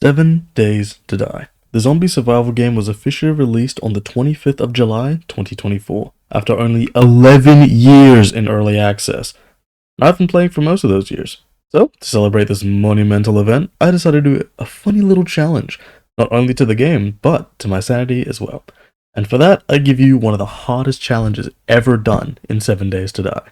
7 Days to Die. The zombie survival game was officially released on the 25th of July, 2024, after only 11 years in early access. And I've been playing for most of those years. So, to celebrate this monumental event, I decided to do a funny little challenge, not only to the game, but to my sanity as well. And for that, I give you one of the hardest challenges ever done in 7 Days to Die.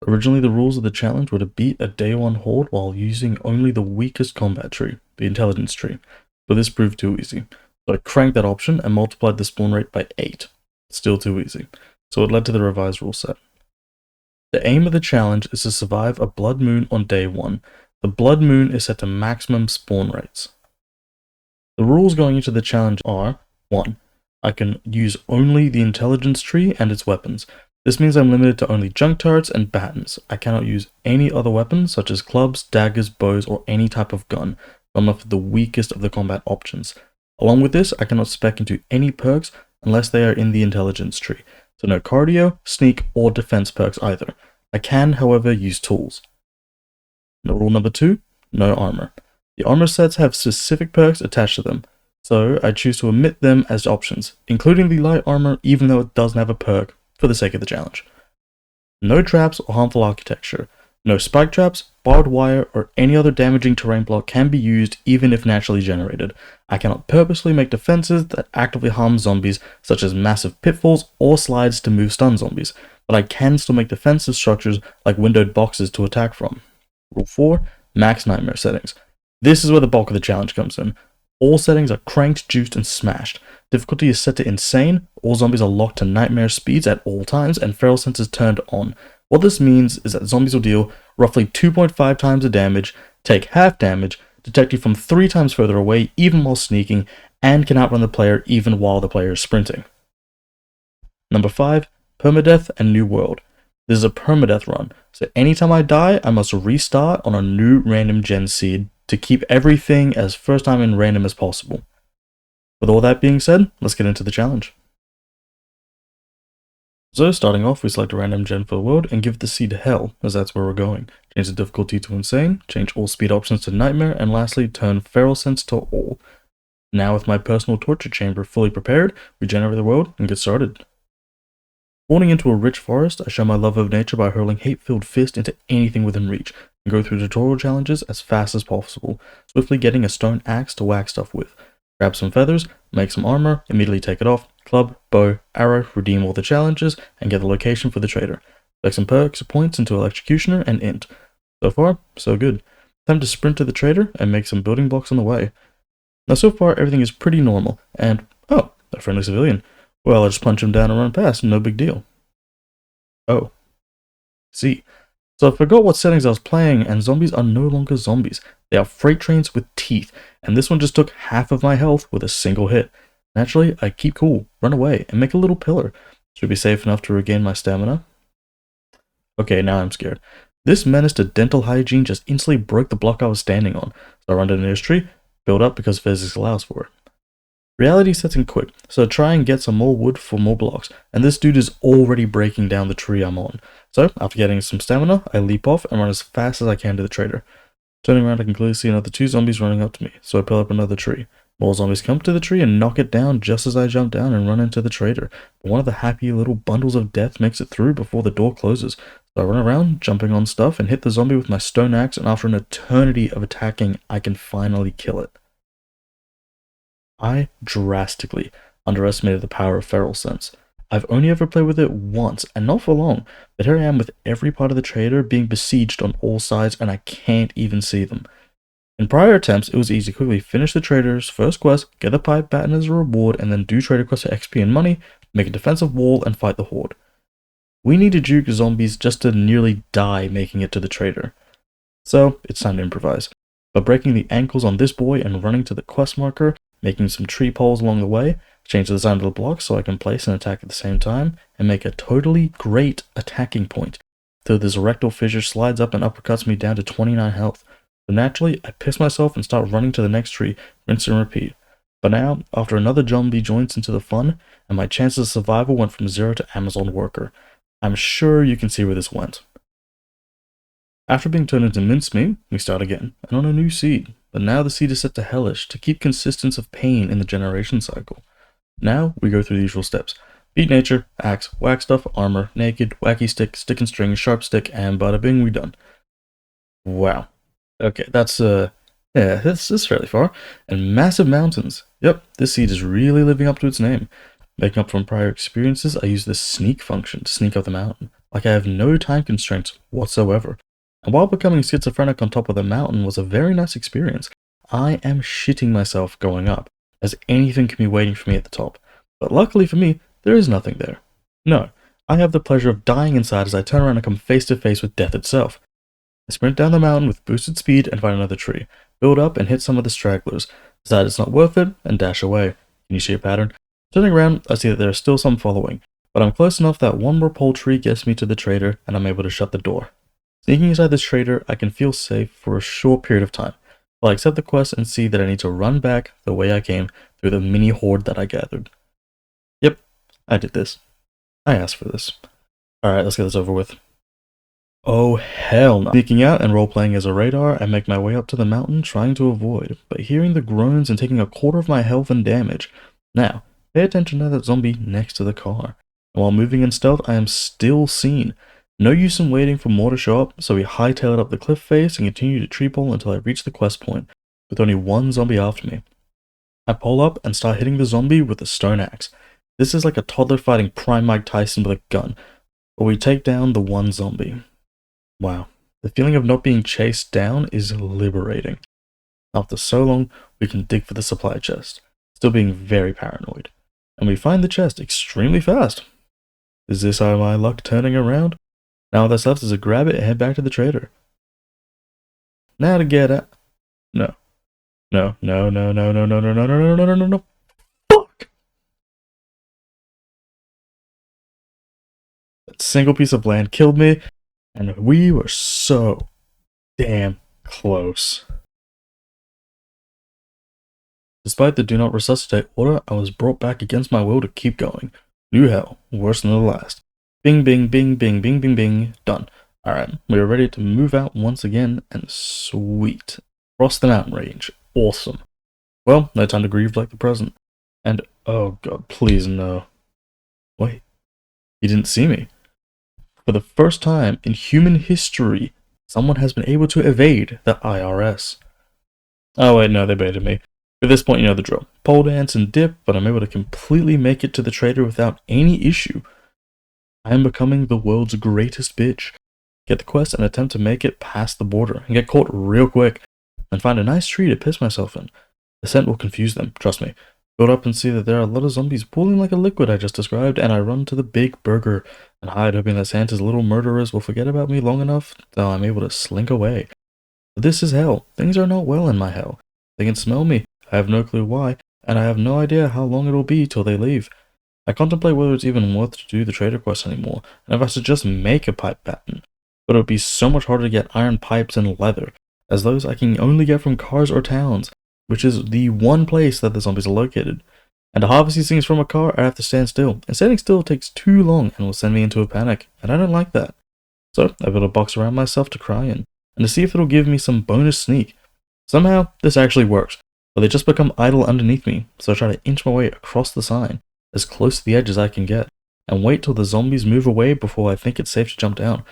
Originally, the rules of the challenge were to beat a day 1 Hoard while using only the weakest combat tree, the intelligence tree, but this proved too easy. So I cranked that option and multiplied the spawn rate by 8. Still too easy. So it led to the revised rule set. The aim of the challenge is to survive a blood moon on day 1. The blood moon is set to maximum spawn rates. The rules going into the challenge are 1. I can use only the intelligence tree and its weapons. This means I'm limited to only junk turrets and batons. I cannot use any other weapons such as clubs, daggers, bows, or any type of gun. I'm left with the weakest of the combat options. Along with this, I cannot spec into any perks unless they are in the intelligence tree. So no cardio, sneak, or defense perks either. I can, however, use tools. Rule number 2, no armor. The armor sets have specific perks attached to them, so I choose to omit them as options, including the light armor even though it doesn't have a perk, for the sake of the challenge. No traps or harmful architecture. No spike traps, barbed wire, or any other damaging terrain block can be used even if naturally generated. I cannot purposely make defenses that actively harm zombies, such as massive pitfalls or slides to move stun zombies, but I can still make defensive structures like windowed boxes to attack from. Rule 4, max nightmare settings. This is where the bulk of the challenge comes in. All settings are cranked, juiced, and smashed. Difficulty is set to insane, all zombies are locked to nightmare speeds at all times, and feral sense is turned on. What this means is that zombies will deal roughly 2.5 times the damage, take half damage, detect you from 3 times further away even while sneaking, and can outrun the player even while the player is sprinting. Number 5, permadeath and new world. This is a permadeath run, so anytime I die, I must restart on a new random gen seed to keep everything as first time in random as possible. With all that being said, let's get into the challenge. So starting off, we select a random gen for the world and give the seed hell, as that's where we're going. Change the difficulty to insane, change all speed options to nightmare, and lastly turn feral sense to all. Now with my personal torture chamber fully prepared, we generate the world and get started. Spawning into a rich forest, I show my love of nature by hurling hate-filled fist into anything within reach, and go through tutorial challenges as fast as possible, swiftly getting a stone axe to whack stuff with. Grab some feathers, make some armor, immediately take it off, club, bow, arrow, redeem all the challenges, and get the location for the trader. Spec some perks, points into electrocutioner, and int. So far, so good. Time to sprint to the trader and make some building blocks on the way. Now so far everything is pretty normal, and oh, a friendly civilian. Well, I'll just punch him down and run past, no big deal. Oh. See. So I forgot what settings I was playing, and zombies are no longer zombies. They are freight trains with teeth, and this one just took half of my health with a single hit. Naturally, I keep cool, run away, and make a little pillar. Should be safe enough to regain my stamina. Okay, now I'm scared. This menace to dental hygiene just instantly broke the block I was standing on, so I run to the nearest tree, build up because physics allows for it. Reality sets in quick, so try and get some more wood for more blocks, and this dude is already breaking down the tree I'm on. So, after getting some stamina, I leap off and run as fast as I can to the trader. Turning around, I can clearly see another 2 zombies running up to me, so I pull up another tree. More zombies come to the tree and knock it down just as I jump down and run into the trader. But one of the happy little bundles of death makes it through before the door closes. So I run around, jumping on stuff, and hit the zombie with my stone axe, and after an eternity of attacking, I can finally kill it. I drastically underestimated the power of feral sense. I've only ever played with it once, and not for long, but here I am with every part of the trader being besieged on all sides, and I can't even see them. In prior attempts, it was easy to quickly finish the trader's first quest, get the pipe baton as a reward, and then do trader quests for XP and money, make a defensive wall, and fight the Hoard. We need to juke zombies just to nearly die making it to the trader. So, it's time to improvise. By breaking the ankles on this boy and running to the quest marker, making some tree poles along the way, change the design of the blocks so I can place and attack at the same time, and make a totally great attacking point, till this rectal fissure slides up and uppercuts me down to 29 health. So naturally, I piss myself and start running to the next tree, rinse and repeat. But now, after another zombie joins into the fun, and my chances of survival went from 0 to Amazon worker. I'm sure you can see where this went. After being turned into mincemeat, we start again, and on a new seed, but now the seed is set to hellish to keep consistency of pain in the generation cycle. Now we go through the usual steps. Beat nature, axe, whack stuff, armor, naked, wacky stick, stick and string, sharp stick, and bada bing, we done. Wow. Okay, that's yeah, this is fairly far. And massive mountains. Yep, this seed is really living up to its name. Making up from prior experiences, I use the sneak function to sneak up the mountain. Like I have no time constraints whatsoever. And while becoming schizophrenic on top of the mountain was a very nice experience, I am shitting myself going up, as anything can be waiting for me at the top. But luckily for me, there is nothing there. No, I have the pleasure of dying inside as I turn around and come face to face with death itself. I sprint down the mountain with boosted speed and find another tree, build up and hit some of the stragglers, decide it's not worth it, and dash away. Can you see a pattern? Turning around, I see that there are still some following, but I'm close enough that one more pole tree gets me to the trader, and I'm able to shut the door. Sneaking inside this trader, I can feel safe for a short period of time, while I accept the quest and see that I need to run back the way I came through the mini hoard that I gathered. Yep, I did this. I asked for this. Alright, let's get this over with. Oh hell no. Sneaking out and role-playing as a radar, I make my way up to the mountain trying to avoid, but hearing the groans and taking a quarter of my health and damage. Now, pay attention to that zombie next to the car. And while moving in stealth, I am still seen. No use in waiting for more to show up, so we hightail it up the cliff face and continue to tree pole until I reach the quest point, with only one zombie after me. I pull up and start hitting the zombie with a stone axe. This is like a toddler fighting Prime Mike Tyson with a gun, but we take down the one zombie. Wow, the feeling of not being chased down is liberating. After so long, we can dig for the supply chest, still being very paranoid. And we find the chest extremely fast. Is this how my luck turning around? Now all that's left is to grab it and head back to the trader. Now to get at... No. No, no, no, no, no, no, no, no, no, no, no, no, no, no. Fuck! That single piece of land killed me, and we were so damn close. Despite the do not resuscitate order, I was brought back against my will to keep going. New hell, worse than the last. Bing, bing, bing, bing, bing, bing, bing. Done. Alright, we are ready to move out once again, and sweet. Across the mountain range. Awesome. Well, no time to grieve like the present. And, oh god, please no. Wait. He didn't see me. For the first time in human history, someone has been able to evade the IRS. Oh wait, no, they baited me. At this point, you know the drill. Pole dance and dip, but I'm able to completely make it to the trader without any issue. I am becoming the world's greatest bitch. Get the quest and attempt to make it past the border, and get caught real quick, and find a nice tree to piss myself in. The scent will confuse them, trust me. Build up and see that there are a lot of zombies pooling like a liquid I just described, and I run to the big burger, and hide hoping that Santa's little murderers will forget about me long enough that I'm able to slink away. But this is hell. Things are not well in my hell. They can smell me. I have no clue why, and I have no idea how long it'll be till they leave. I contemplate whether it's even worth to do the trader quest anymore, and if I should just make a pipe baton. But it would be so much harder to get iron pipes and leather, as those I can only get from cars or towns, which is the one place that the zombies are located. And to harvest these things from a car, I have to stand still, and standing still takes too long and will send me into a panic, and I don't like that. So I built a box around myself to cry in, and to see if it'll give me some bonus sneak. Somehow, this actually works, but they just become idle underneath me, so I try to inch my way across the sign, as close to the edge as I can get, and wait till the zombies move away before I think it's safe to jump down.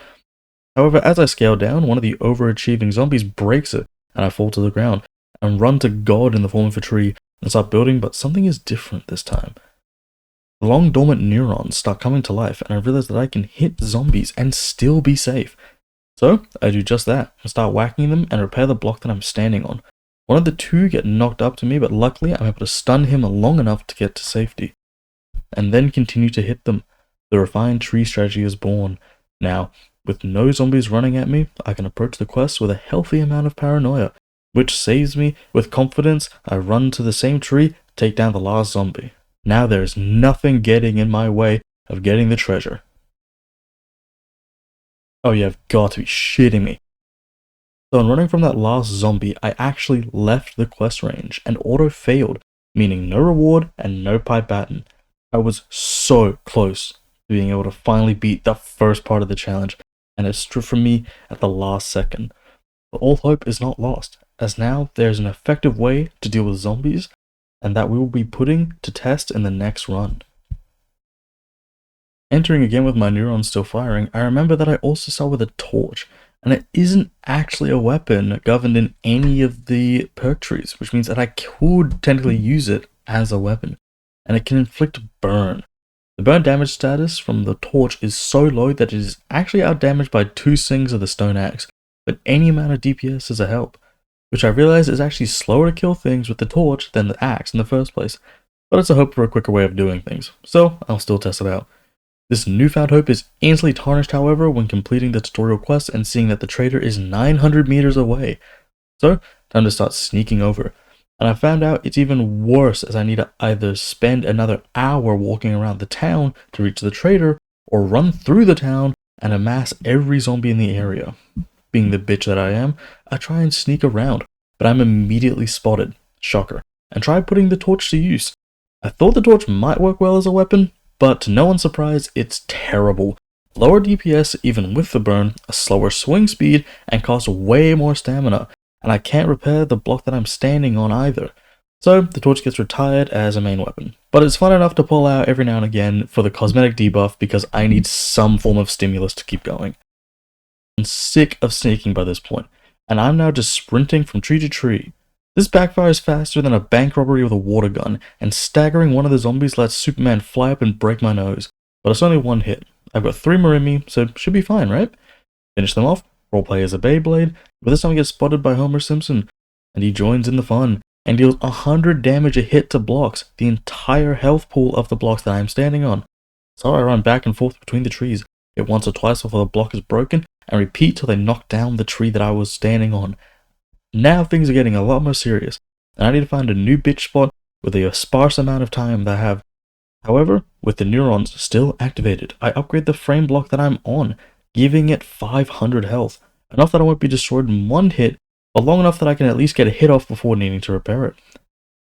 However, as I scale down, one of the overachieving zombies breaks it, and I fall to the ground, and run to God in the form of a tree, and start building, but something is different this time. The long dormant neurons start coming to life, and I realize that I can hit zombies and still be safe. So, I do just that, and start whacking them and repair the block that I'm standing on. One of the two get knocked up to me, but luckily I'm able to stun him long enough to get to safety. And then continue to hit them. The refined tree strategy is born. Now, with no zombies running at me, I can approach the quest with a healthy amount of paranoia, which saves me. With confidence, I run to the same tree, take down the last zombie. Now there is nothing getting in my way of getting the treasure. Oh, you have got to be shitting me. So in running from that last zombie, I actually left the quest range and auto-failed, meaning no reward and no pipe baton. I was so close being able to finally beat the first part of the challenge, and it stripped from me at the last second. But all hope is not lost, as now there's an effective way to deal with zombies, and that we will be putting to test in the next run. Entering again with my neurons still firing, I remember that I also start with a torch, and it isn't actually a weapon governed in any of the perk trees, which means that I could technically use it as a weapon, and it can inflict burn. The burn damage status from the torch is so low that it is actually outdamaged by 2 swings of the stone axe, but any amount of DPS is a help, which I realize is actually slower to kill things with the torch than the axe in the first place, but it's a hope for a quicker way of doing things, so I'll still test it out. This newfound hope is instantly tarnished, however, when completing the tutorial quest and seeing that the trader is 900 meters away. So, time to start sneaking over. And I found out it's even worse, as I need to either spend another hour walking around the town to reach the trader, or run through the town and amass every zombie in the area. Being the bitch that I am, I try and sneak around, but I'm immediately spotted, shocker, and try putting the torch to use. I thought the torch might work well as a weapon, but to no one's surprise, it's terrible. Lower DPS even with the burn, a slower swing speed, and costs way more stamina, and I can't repair the block that I'm standing on either. So the torch gets retired as a main weapon, but it's fun enough to pull out every now and again for the cosmetic debuff because I need some form of stimulus to keep going. I'm sick of sneaking by this point, and I'm now just sprinting from tree to tree. This backfires faster than a bank robbery with a water gun, and staggering one of the zombies lets Superman fly up and break my nose. But it's only one hit. I've got 3 more in me, so should be fine, right? Finish them off, roleplay as a Beyblade, but this time I get spotted by Homer Simpson, and he joins in the fun, and deals 100 damage a hit to blocks, the entire health pool of the blocks that I am standing on. So I run back and forth between the trees, hit once or twice before the block is broken, and repeat till they knock down the tree that I was standing on. Now things are getting a lot more serious, and I need to find a new bitch spot with a sparse amount of time that I have. However, with the neurons still activated, I upgrade the frame block that I'm on, giving it 500 health, enough that I won't be destroyed in one hit, but long enough that I can at least get a hit off before needing to repair it.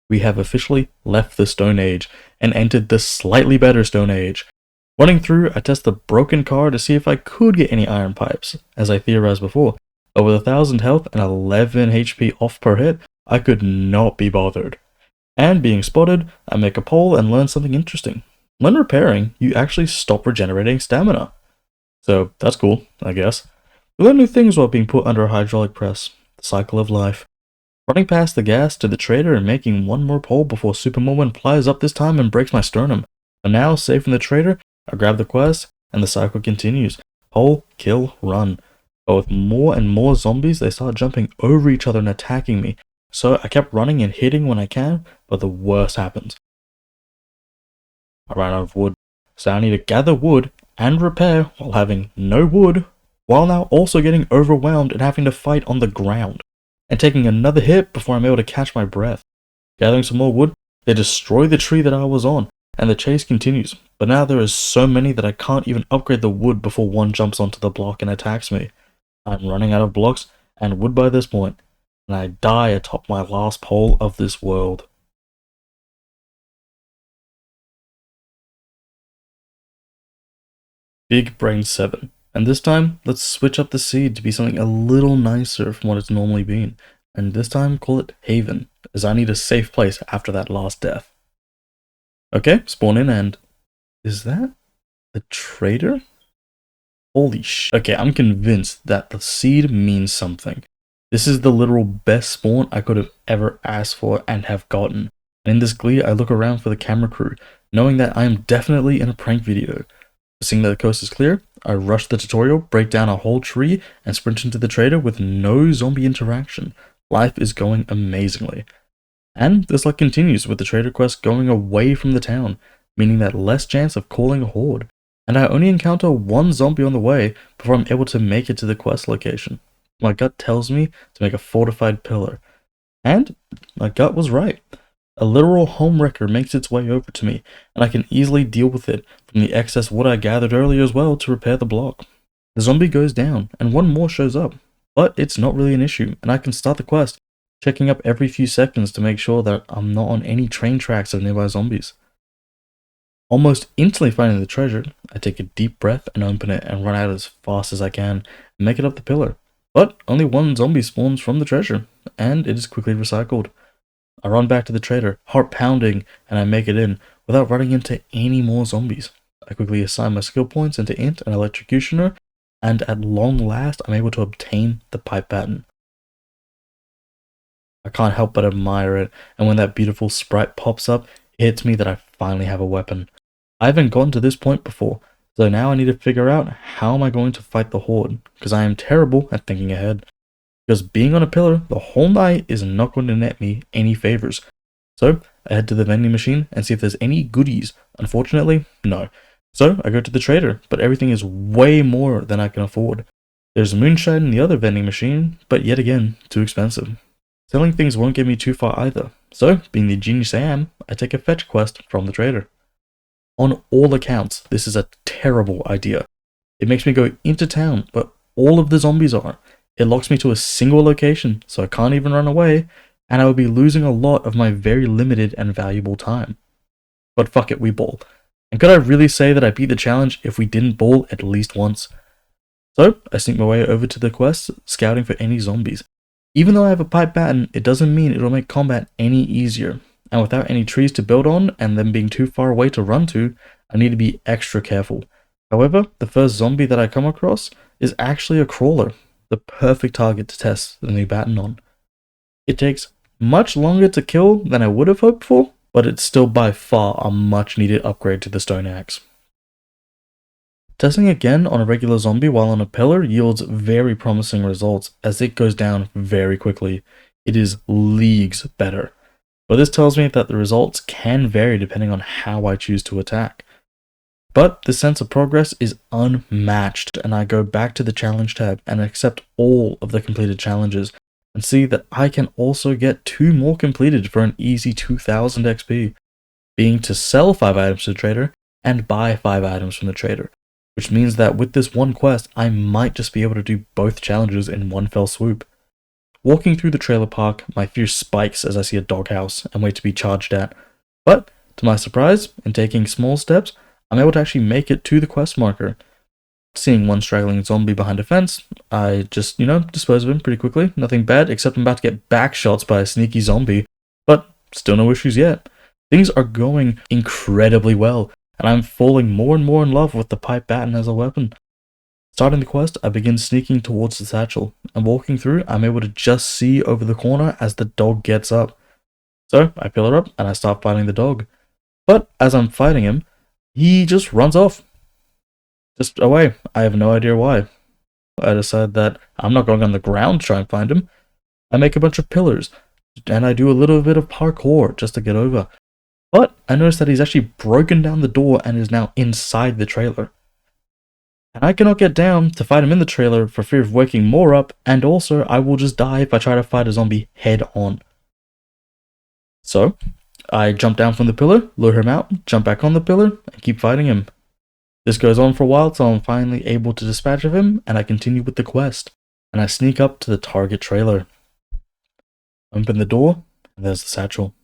We have officially left the Stone Age, and entered the slightly better Stone Age. Running through, I test the broken car to see if I could get any iron pipes, as I theorized before. But with 1000 health and 11 HP off per hit, I could not be bothered. And being spotted, I make a poll and learn something interesting. When repairing, you actually stop regenerating stamina. So that's cool, I guess. We learn new things while being put under a hydraulic press. The cycle of life. Running past the gas to the trader and making one more pull before Superwoman plies up this time and breaks my sternum. And now, safe from the trader, I grab the quest, and the cycle continues. Pull, kill, run. But with more and more zombies, they start jumping over each other and attacking me. So I kept running and hitting when I can, but the worst happens. I ran out of wood, so I need to gather wood and repair while having no wood, while now also getting overwhelmed and having to fight on the ground, and taking another hit before I'm able to catch my breath. Gathering some more wood, they destroy the tree that I was on, and the chase continues, but now there is so many that I can't even upgrade the wood before one jumps onto the block and attacks me. I'm running out of blocks and wood by this point, and I die atop my last pole of this world. Big Brain 7, and this time, let's switch up the seed to be something a little nicer from what it's normally been, and this time call it Haven, as I need a safe place after that last death. Okay, spawn in and... is that the trader? Holy sh... okay, I'm convinced that the seed means something. This is the literal best spawn I could have ever asked for and have gotten. And in this glee, I look around for the camera crew, knowing that I am definitely in a prank video. Seeing that the coast is clear, I rush the tutorial, break down a whole tree, and sprint into the trader with no zombie interaction. Life is going amazingly. And this luck continues with the trader quest going away from the town, meaning that less chance of calling a horde. And I only encounter one zombie on the way before I'm able to make it to the quest location. My gut tells me to make a fortified pillar. And my gut was right. A literal homewrecker makes its way over to me, and I can easily deal with it from the excess wood I gathered earlier as well to repair the block. The zombie goes down, and one more shows up. But it's not really an issue, and I can start the quest, checking up every few seconds to make sure that I'm not on any train tracks of nearby zombies. Almost instantly finding the treasure, I take a deep breath and open it and run out as fast as I can and make it up the pillar. But only one zombie spawns from the treasure, and it is quickly recycled. I run back to the trader, heart pounding, and I make it in without running into any more zombies. I quickly assign my skill points into Int and Electrocutioner, and at long last I'm able to obtain the pipe baton. I can't help but admire it, and when that beautiful sprite pops up, it hits me that I finally have a weapon. I haven't gotten to this point before, so now I need to figure out how am I going to fight the Hoard, because I am terrible at thinking ahead. Because being on a pillar the whole night is not going to net me any favors. So I head to the vending machine and see if there's any goodies. Unfortunately, no. So I go to the trader, but everything is way more than I can afford. There's moonshine in the other vending machine, but yet again, too expensive. Selling things won't get me too far either. So, being the genius I am, I take a fetch quest from the trader. On all accounts, this is a terrible idea. It makes me go into town where all of the zombies are. It locks me to a single location, so I can't even run away, and I would be losing a lot of my very limited and valuable time. But fuck it, we ball. And could I really say that I beat the challenge if we didn't ball at least once? So, I sneak my way over to the quest, scouting for any zombies. Even though I have a pipe baton, it doesn't mean it'll make combat any easier. And without any trees to build on, and them being too far away to run to, I need to be extra careful. However, the first zombie that I come across is actually a crawler, the perfect target to test the new baton on. It takes much longer to kill than I would have hoped for, but it's still by far a much needed upgrade to the stone axe. Testing again on a regular zombie while on a pillar yields very promising results as it goes down very quickly. It is leagues better. But this tells me that the results can vary depending on how I choose to attack. But the sense of progress is unmatched, and I go back to the challenge tab and accept all of the completed challenges and see that I can also get 2 more completed for an easy 2000 XP, being to sell 5 items to the trader and buy 5 items from the trader, which means that with this one quest I might just be able to do both challenges in one fell swoop. Walking through the trailer park, my fear spikes as I see a doghouse and wait to be charged at, but to my surprise, in taking small steps, I'm able to actually make it to the quest marker. Seeing one straggling zombie behind a fence, I just, dispose of him pretty quickly. Nothing bad, except I'm about to get back shots by a sneaky zombie, but still no issues yet. Things are going incredibly well, and I'm falling more and more in love with the pipe baton as a weapon. Starting the quest, I begin sneaking towards the satchel, and walking through, I'm able to just see over the corner as the dog gets up. So, I pillar up, and I start fighting the dog. But, as I'm fighting him, he just runs off. Just away. I have no idea why. I decide that I'm not going on the ground to try and find him. I make a bunch of pillars, and I do a little bit of parkour just to get over. But, I notice that he's actually broken down the door and is now inside the trailer. And I cannot get down to fight him in the trailer for fear of waking more up, and also I will just die if I try to fight a zombie head on. So, I jump down from the pillar, lure him out, jump back on the pillar, and keep fighting him. This goes on for a while till I'm finally able to dispatch of him, and I continue with the quest, and I sneak up to the target trailer. Open the door, and there's the satchel.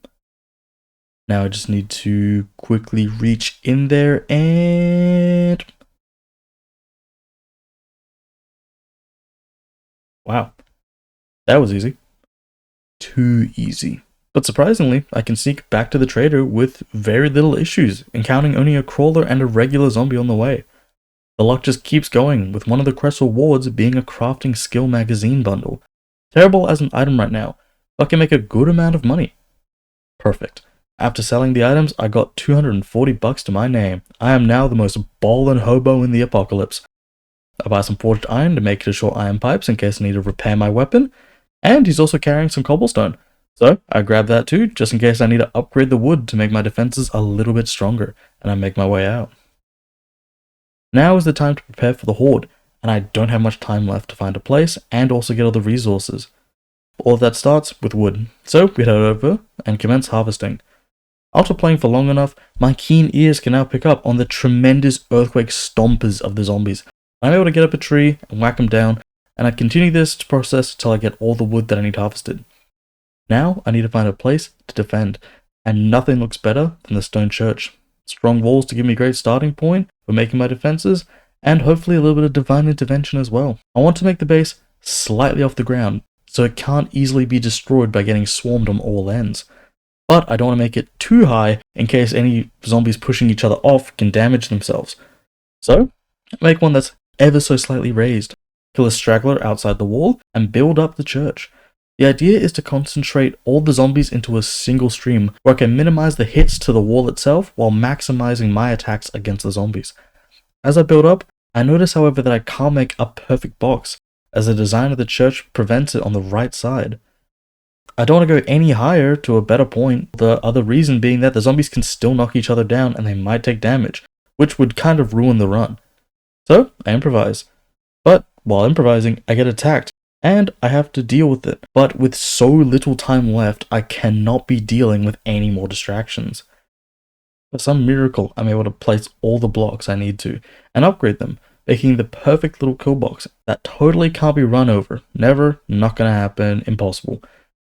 Now I just need to quickly reach in there and... Wow, that was easy. Too easy. But surprisingly, I can sneak back to the trader with very little issues, encountering only a crawler and a regular zombie on the way. The luck just keeps going, with one of the quest rewards being a crafting skill magazine bundle. Terrible as an item right now, but can make a good amount of money. Perfect. After selling the items, I got 240 bucks to my name. I am now the most ballin' hobo in the apocalypse. I buy some forged iron to make short iron pipes in case I need to repair my weapon, and he's also carrying some cobblestone. So I grab that too, just in case I need to upgrade the wood to make my defenses a little bit stronger, and I make my way out. Now is the time to prepare for the Hoard, and I don't have much time left to find a place and also get all the resources. All of that starts with wood, so we head over and commence harvesting. After playing for long enough, my keen ears can now pick up on the tremendous earthquake stompers of the zombies. I'm able to get up a tree and whack them down, and I continue this process until I get all the wood that I need harvested. Now I need to find a place to defend, and nothing looks better than the stone church. strong walls to give me a great starting point for making my defenses, and hopefully a little bit of divine intervention as well. I want to make the base slightly off the ground, so it can't easily be destroyed by getting swarmed on all ends. But I don't want to make it too high in case any zombies pushing each other off can damage themselves. So, make one that's ever so slightly raised, kill a straggler outside the wall, and build up the church. The idea is to concentrate all the zombies into a single stream where I can minimize the hits to the wall itself while maximizing my attacks against the zombies. As I build up, I notice however that I can't make a perfect box, as the design of the church prevents it on the right side. I don't want to go any higher to a better point, the other reason being that the zombies can still knock each other down and they might take damage, which would kind of ruin the run. So, I improvise. But, while improvising, I get attacked, and I have to deal with it. But with so little time left, I cannot be dealing with any more distractions. For some miracle, I'm able to place all the blocks I need to, and upgrade them, making the perfect little kill box that totally can't be run over. Never, not gonna happen, impossible.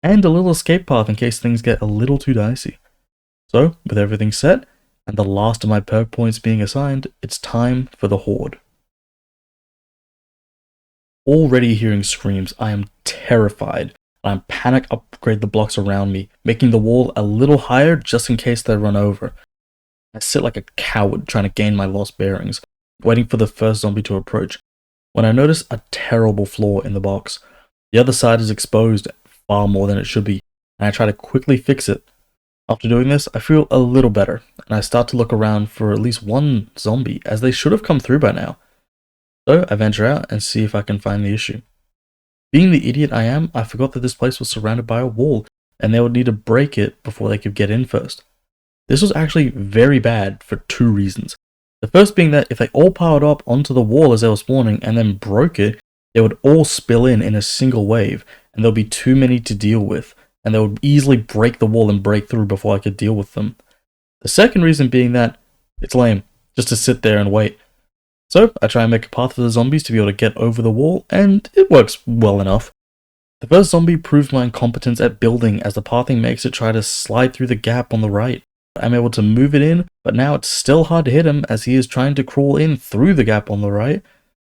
And a little escape path in case things get a little too dicey. So, with everything set, and the last of my perk points being assigned, it's time for the Hoard. Already hearing screams, I am terrified, and I panic upgrade the blocks around me, making the wall a little higher just in case they run over. I sit like a coward trying to gain my lost bearings, waiting for the first zombie to approach, when I notice a terrible flaw in the box. The other side is exposed far more than it should be, and I try to quickly fix it. After doing this, I feel a little better, and I start to look around for at least one zombie, as they should have come through by now. So I venture out and see if I can find the issue. Being the idiot I am, I forgot that this place was surrounded by a wall, and they would need to break it before they could get in first. This was actually very bad for two reasons. The first being that if they all piled up onto the wall as they were spawning and then broke it, they would all spill in a single wave, and there'll be too many to deal with, and they would easily break the wall and break through before I could deal with them. The second reason being that it's lame, just to sit there and wait. So I try and make a path for the zombies to be able to get over the wall, and it works well enough. The first zombie proves my incompetence at building, as the pathing makes it try to slide through the gap on the right. I'm able to move it in, but now it's still hard to hit him as he is trying to crawl in through the gap on the right,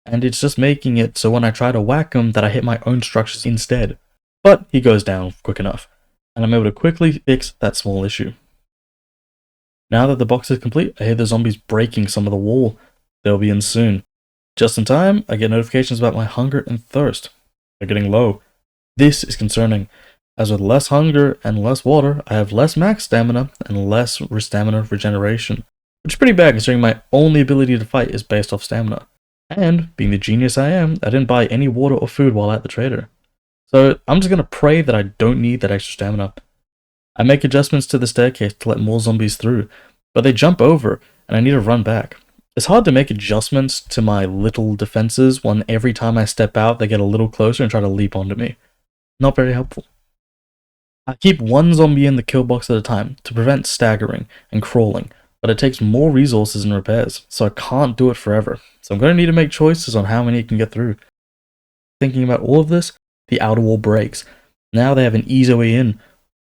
and it's just making it so when I try to whack him that I hit my own structures instead. But he goes down quick enough, and I'm able to quickly fix that small issue. Now that the box is complete, I hear the zombies breaking some of the wall. They'll be in soon. Just in time, I get notifications about my hunger and thirst. They're getting low. This is concerning, as with less hunger and less water, I have less max stamina and less stamina regeneration, which is pretty bad considering my only ability to fight is based off stamina. And, being the genius I am, I didn't buy any water or food while at the trader. So I'm just gonna pray that I don't need that extra stamina. I make adjustments to the staircase to let more zombies through, but they jump over and I need to run back. It's hard to make adjustments to my little defenses when every time I step out they get a little closer and try to leap onto me. Not very helpful. I keep one zombie in the kill box at a time to prevent staggering and crawling, but it takes more resources and repairs, so I can't do it forever. So I'm going to need to make choices on how many it can get through. Thinking about all of this, the outer wall breaks. Now they have an easier way in,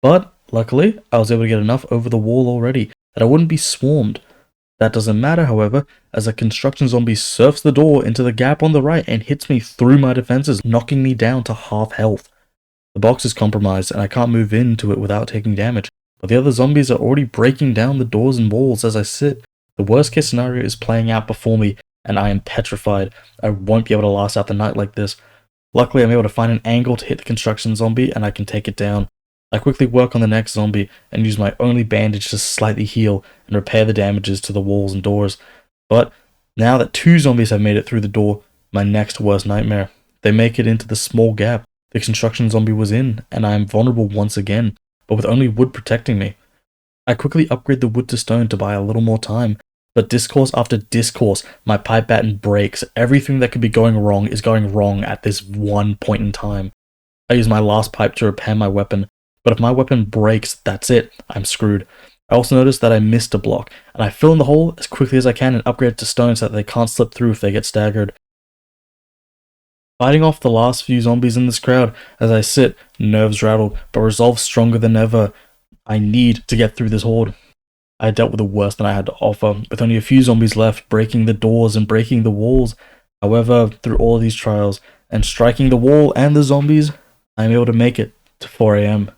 but luckily I was able to get enough over the wall already that I wouldn't be swarmed. That doesn't matter, however, as a construction zombie surfs the door into the gap on the right and hits me through my defenses, knocking me down to half health. The box is compromised and I can't move into it without taking damage, but the other zombies are already breaking down the doors and walls as I sit. The worst case scenario is playing out before me, and I am petrified. I won't be able to last out the night like this. Luckily, I'm able to find an angle to hit the construction zombie and I can take it down. I quickly work on the next zombie and use my only bandage to slightly heal and repair the damages to the walls and doors. But now that two zombies have made it through the door, my next worst nightmare. They make it into the small gap the construction zombie was in, and I am vulnerable once again, but with only wood protecting me. I quickly upgrade the wood to stone to buy a little more time, but discourse after discourse, my pipe baton breaks. Everything that could be going wrong is going wrong at this one point in time. I use my last pipe to repair my weapon, but if my weapon breaks, that's it, I'm screwed. I also notice that I missed a block, and I fill in the hole as quickly as I can and upgrade it to stone so that they can't slip through if they get staggered. Fighting off the last few zombies in this crowd as I sit, nerves rattled, but resolve stronger than ever. I need to get through this horde. I dealt with the worst that I had to offer, with only a few zombies left, breaking the doors and breaking the walls. However, through all of these trials, and striking the wall and the zombies, I am able to make it to 4 AM.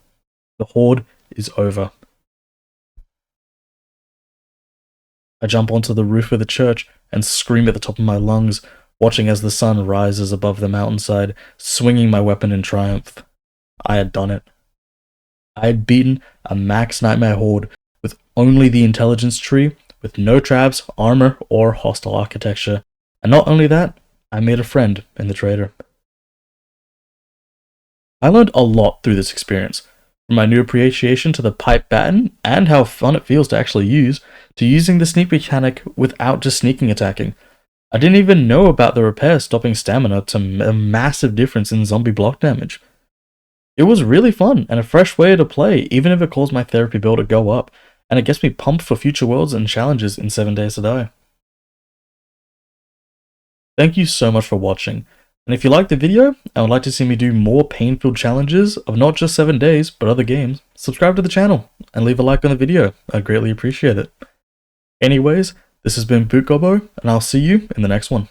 The Hoard is over. I jump onto the roof of the church and scream at the top of my lungs, watching as the sun rises above the mountainside, swinging my weapon in triumph. I had done it. I had beaten a max nightmare horde with only the intelligence tree, with no traps, armor, or hostile architecture. And not only that, I made a friend in the trader. I learned a lot through this experience, from my new appreciation to the pipe baton and how fun it feels to actually use, to using the sneak mechanic without just sneaking attacking. I didn't even know about the repair stopping stamina to a massive difference in zombie block damage. It was really fun and a fresh way to play, even if it caused my therapy bill to go up, and it gets me pumped for future worlds and challenges in 7 Days to Die. Thank you so much for watching, and if you liked the video and would like to see me do more pain-filled challenges of not just 7 days, but other games, subscribe to the channel and leave a like on the video. I'd greatly appreciate it. Anyways, this has been Boot Gobbo, and I'll see you in the next one.